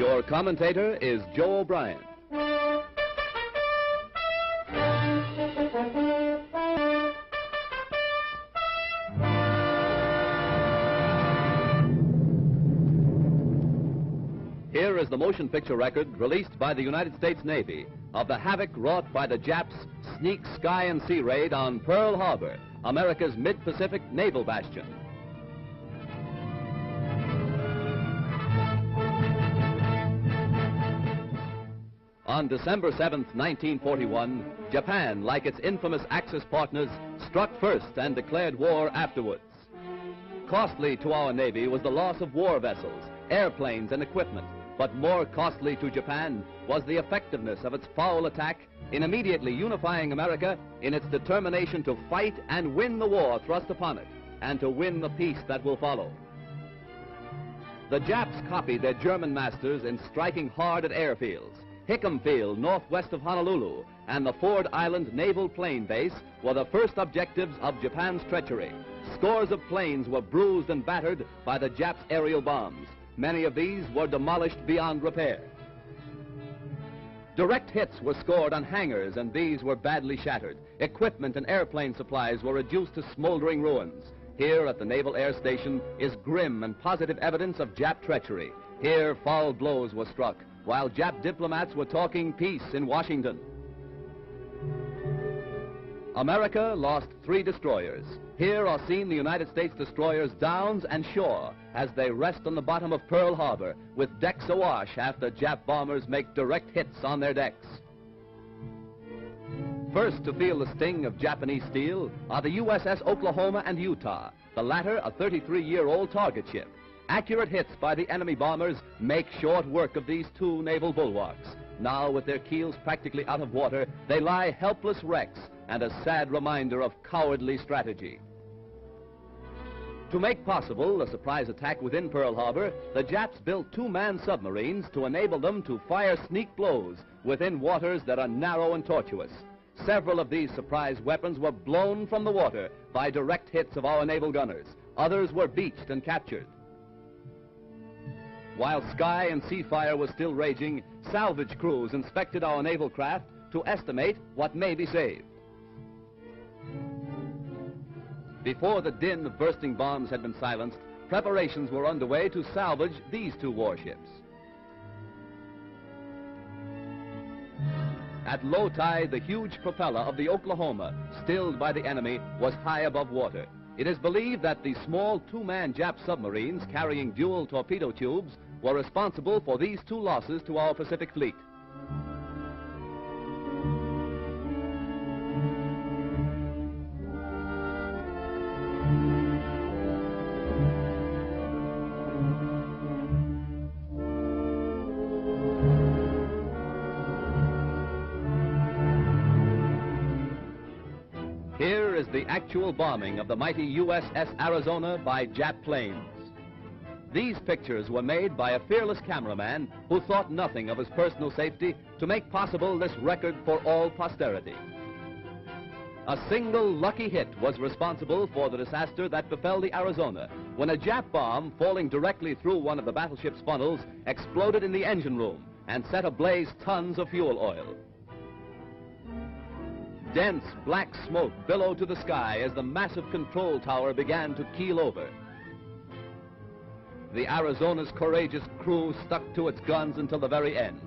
Your commentator is Joe O'Brien. Here is the motion picture record released by the United States Navy of the havoc wrought by the Japs' sneak sky and sea raid on Pearl Harbor, America's mid-Pacific naval bastion. On December 7th, 1941, Japan, like its infamous Axis partners, struck first and declared war afterwards. Costly to our Navy was the loss of war vessels, airplanes, and equipment, but more costly to Japan was the effectiveness of its foul attack in immediately unifying America in its determination to fight and win the war thrust upon it, and to win the peace that will follow. The Japs copied their German masters in striking hard at airfields. Hickam Field, northwest of Honolulu, and the Ford Island Naval Plane Base were the first objectives of Japan's treachery. Scores of planes were bruised and battered by the Japs' aerial bombs. Many of these were demolished beyond repair. Direct hits were scored on hangars, and these were badly shattered. Equipment and airplane supplies were reduced to smoldering ruins. Here at the Naval Air Station is grim and positive evidence of Jap treachery. Here foul blows were struck, while Jap diplomats were talking peace in Washington. America lost 3 destroyers. Here are seen the United States destroyers Downs and Shore as they rest on the bottom of Pearl Harbor with decks awash after Jap bombers make direct hits on their decks. First to feel the sting of Japanese steel are the USS Oklahoma and Utah, the latter a 33-year-old target ship. Accurate hits by the enemy bombers make short work of these 2 naval bulwarks. Now, with their keels practically out of water, they lie helpless wrecks and a sad reminder of cowardly strategy. To make possible a surprise attack within Pearl Harbor, the Japs built 2-man submarines to enable them to fire sneak blows within waters that are narrow and tortuous. Several of these surprise weapons were blown from the water by direct hits of our naval gunners. Others were beached and captured. While sky and sea fire was still raging, salvage crews inspected our naval craft to estimate what may be saved. Before the din of bursting bombs had been silenced, preparations were underway to salvage these 2 warships. At low tide, the huge propeller of the Oklahoma, stilled by the enemy, was high above water. It is believed that the small 2-man Jap submarines carrying dual torpedo tubes were responsible for these 2 losses to our Pacific Fleet. Here is the actual bombing of the mighty USS Arizona by Jap planes. These pictures were made by a fearless cameraman who thought nothing of his personal safety to make possible this record for all posterity. A single lucky hit was responsible for the disaster that befell the Arizona when a Jap bomb falling directly through one of the battleship's funnels exploded in the engine room and set ablaze tons of fuel oil. Dense black smoke billowed to the sky as the massive control tower began to keel over. The Arizona's courageous crew stuck to its guns until the very end.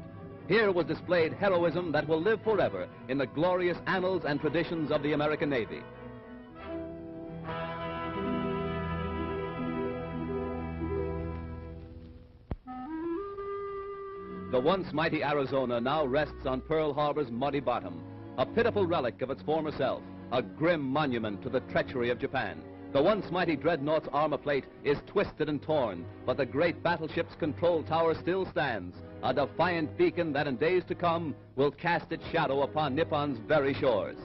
Here was displayed heroism that will live forever in the glorious annals and traditions of the American Navy. The once mighty Arizona now rests on Pearl Harbor's muddy bottom, a pitiful relic of its former self, a grim monument to the treachery of Japan. The once mighty dreadnought's armor plate is twisted and torn, but the great battleship's control tower still stands, a defiant beacon that in days to come will cast its shadow upon Nippon's very shores.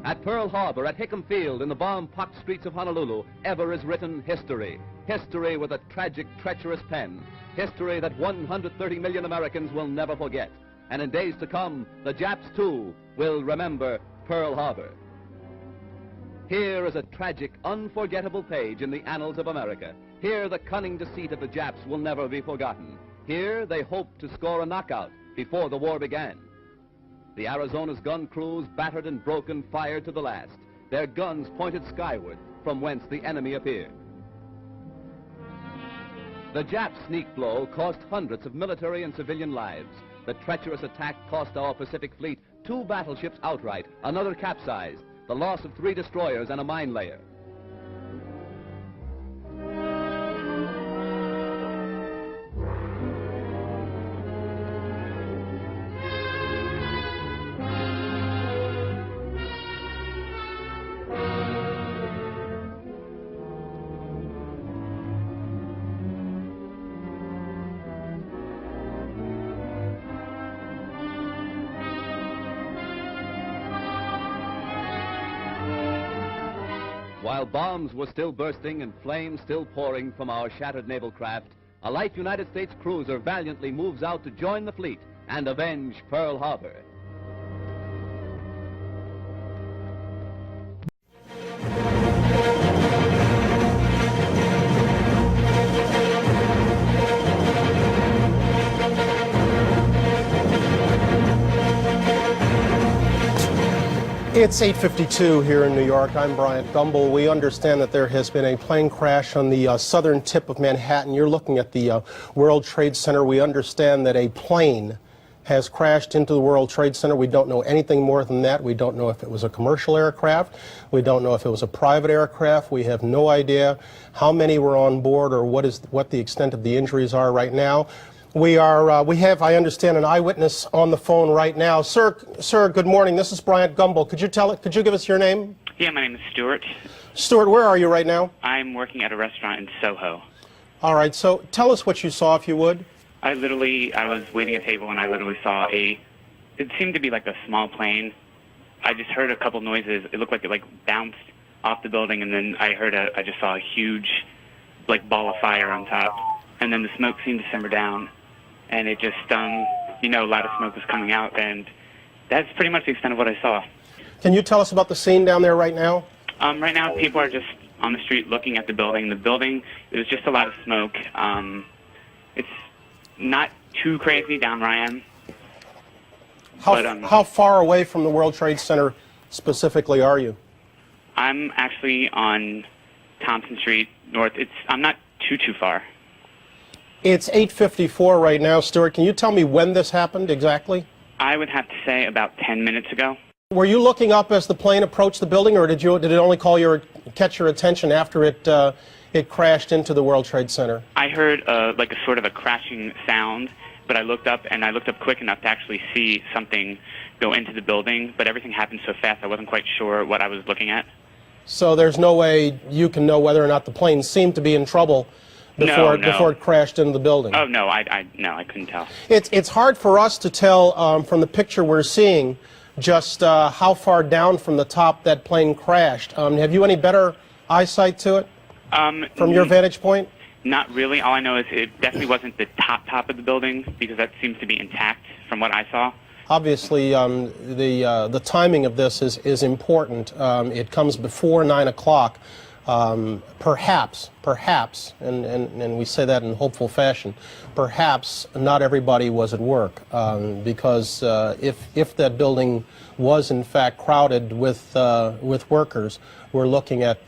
At Pearl Harbor, at Hickam Field, in the bomb-pocked streets of Honolulu, ever is written history. History with a tragic, treacherous pen. History that 130 million Americans will never forget. And in days to come, the Japs, too, will remember Pearl Harbor. Here is a tragic, unforgettable page in the annals of America. Here the cunning deceit of the Japs will never be forgotten. Here, they hoped to score a knockout before the war began. The Arizona's gun crews, battered and broken, fired to the last, their guns pointed skyward, from whence the enemy appeared. The Jap sneak blow cost hundreds of military and civilian lives. The treacherous attack cost our Pacific Fleet 2 battleships outright, another capsized, the loss of 3 destroyers and a mine layer. While bombs were still bursting and flames still pouring from our shattered naval craft, a light United States cruiser valiantly moves out to join the fleet and avenge Pearl Harbor. It's 8:52 here in New York. I'm Bryant Gumbel. We understand that there has been a plane crash on the southern tip of Manhattan. You're looking at the World Trade Center. We understand that a plane has crashed into the World Trade Center. We don't know anything more than that. We don't know if it was a commercial aircraft. We don't know if it was a private aircraft. We have no idea how many were on board or what the extent of the injuries are right now. We have, I understand, an eyewitness on the phone right now. Sir, good morning. This is Bryant Gumbel. Could you give us your name? Yeah, my name is Stuart. Stuart, where are you right now? I'm working at a restaurant in Soho. All right, so tell us what you saw, if you would. I was waiting at a table and I literally saw it seemed to be like a small plane. I just heard a couple noises. It looked like it bounced off the building, and then I just saw a huge ball of fire on top. And then the smoke seemed to simmer down. And it just, a lot of smoke was coming out, and that's pretty much the extent of what I saw. Can you tell us about the scene down there right now? Right now, people are just on the street looking at the building. The building, there's just a lot of smoke. It's not too crazy down where I am. How far away from the World Trade Center specifically are you? I'm actually on Thompson Street North. I'm not too far. It's 8:54 right now, Stuart. Can you tell me when this happened exactly? I would have to say about 10 minutes ago. Were you looking up as the plane approached the building, or did it only catch your attention after it crashed into the World Trade Center? I heard a sort of a crashing sound, but I looked up quick enough to actually see something go into the building, but everything happened so fast I wasn't quite sure what I was looking at. So there's no way you can know whether or not the plane seemed to be in trouble before it crashed into the building? Oh, no, I couldn't tell. It's hard for us to tell from the picture we're seeing just how far down from the top that plane crashed. Have you any better eyesight to it from your vantage point? Not really. All I know is it definitely wasn't the top of the building, because that seems to be intact from what I saw. Obviously, the timing of this is important. It comes before 9 o'clock. Perhaps, and we say that in hopeful fashion, perhaps not everybody was at work, because if that building was in fact crowded with workers, we're looking at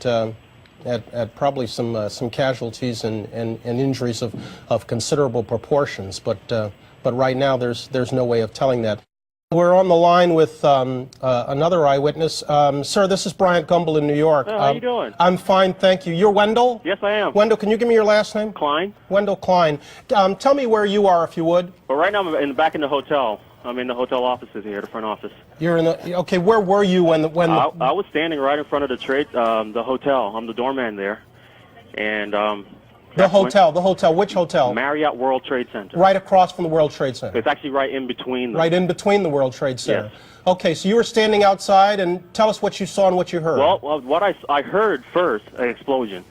probably some casualties and injuries of considerable proportions. But right now there's no way of telling that. We're on the line with another eyewitness. Sir, this is Bryant Gumbel in New York. How you doing? I'm fine, thank you. You're Wendell? Yes, I am. Wendell, can you give me your last name? Klein. Wendell Klein. Tell me where you are, if you would. Well, right now I'm back in the hotel. I'm in the hotel offices here, the front office. You're in the... Okay, where were you when I was standing right in front of the hotel. I'm the doorman there. And... The hotel. Which hotel? Marriott World Trade Center. Right across from the World Trade Center. It's actually right in between them. Right in between the World Trade Center. Yes. Okay, so you were standing outside, and tell us what you saw and what you heard. Well, what I heard first, an explosion.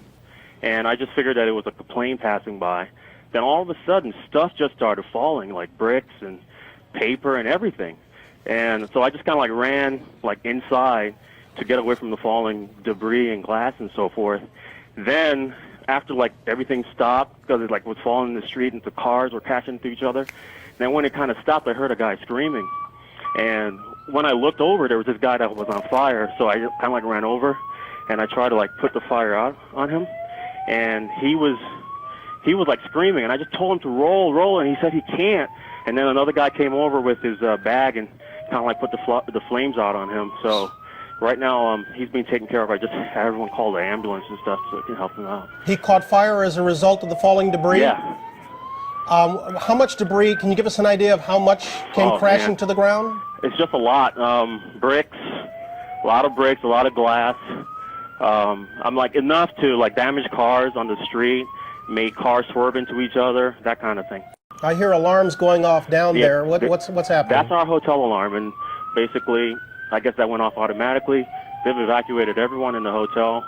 And I just figured that it was a plane passing by. Then all of a sudden, stuff just started falling, like bricks and paper and everything. And so I just kind of ran inside to get away from the falling debris and glass and so forth. Then after like everything stopped, because it like was falling in the street and the cars were crashing into each other. And then when it kind of stopped, I heard a guy screaming. And when I looked over, there was this guy that was on fire. So I kind of like ran over, and I tried to like put the fire out on him. And he was like screaming, and I just told him to roll, and he said he can't. And then another guy came over with his bag and kind of like put the flames out on him. So right now he's being taken care of. I just had everyone call the ambulance and stuff so it can help him out. He caught fire as a result of the falling debris? Yeah. How much debris, can you give us an idea of how much came crashing to the ground? It's just a lot. Bricks, a lot of bricks, a lot of glass. I'm like enough to like damage cars on the street, make cars swerve into each other, that kind of thing. I hear alarms going off down there. What's happening? That's our hotel alarm, and basically, I guess that went off automatically. They've evacuated everyone in the hotel,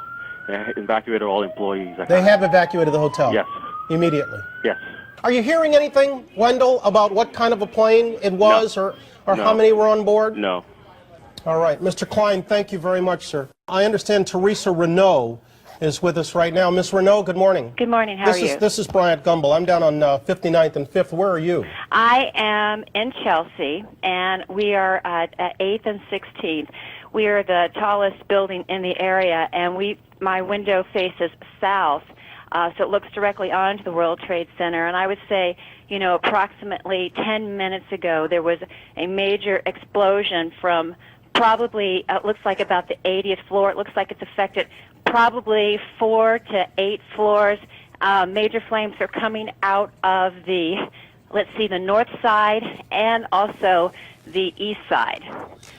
and evacuated all employees. They have evacuated the hotel? Yes. Immediately? Yes. Are you hearing anything, Wendell, about what kind of a plane it was, no. or No. how many were on board? No. All right. Mr. Klein, thank you very much, sir. I understand Teresa Renault is with us right now. Miss Renault, good morning. Good morning. How are you? This is Bryant Gumbel. I'm down on 59th and 5th. Where are you? I am in Chelsea, and we are at 8th and 16th. We are the tallest building in the area, and my window faces south, so it looks directly onto the World Trade Center. And I would say, approximately 10 minutes ago, there was a major explosion from probably, it looks like about the 80th floor. It looks like it's affected probably 4 to 8 floors. Major flames are coming out of the north side and also the east side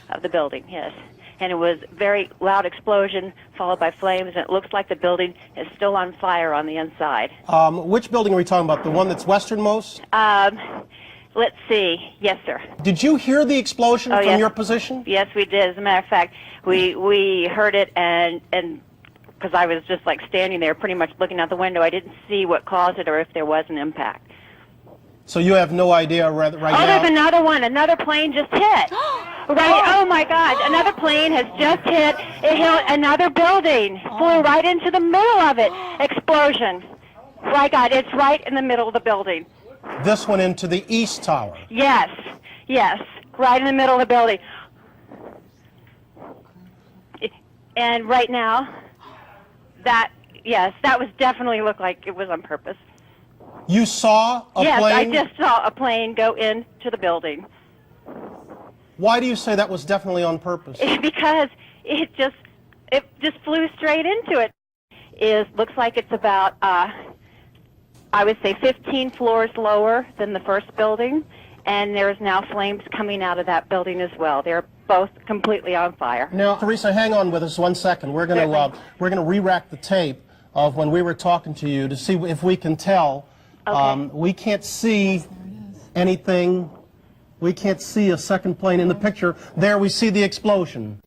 of the building, yes. And it was very loud explosion followed by flames, and it looks like the building is still on fire on the inside. Which building are we talking about? The one that's westernmost? Let's see. Yes, sir. Did you hear the explosion from yes. your position? Yes, we did. As a matter of fact, we heard it, and because I was just like standing there pretty much looking out the window, I didn't see what caused it or if there was an impact. So you have no idea right now? There's another one. Another plane just hit. Oh my God. Another plane has just hit. It hit another building. Flew right into the middle of it. Explosion. My God, it's right in the middle of the building. This one into the east tower? Yes. Right in the middle of the building. And right now, that was definitely looked like it was on purpose. You saw a plane? Yes, I just saw a plane go into the building. Why do you say that was definitely on purpose? Because it just flew straight into it. Looks like it's about, I would say 15 floors lower than the first building, and there's now flames coming out of that building as well. They're both completely on fire. Now, Teresa, hang on with us 1 second. We're going to re-rack the tape of when we were talking to you to see if we can tell. Okay. We can't see anything. We can't see a second plane in the picture. There we see the explosion.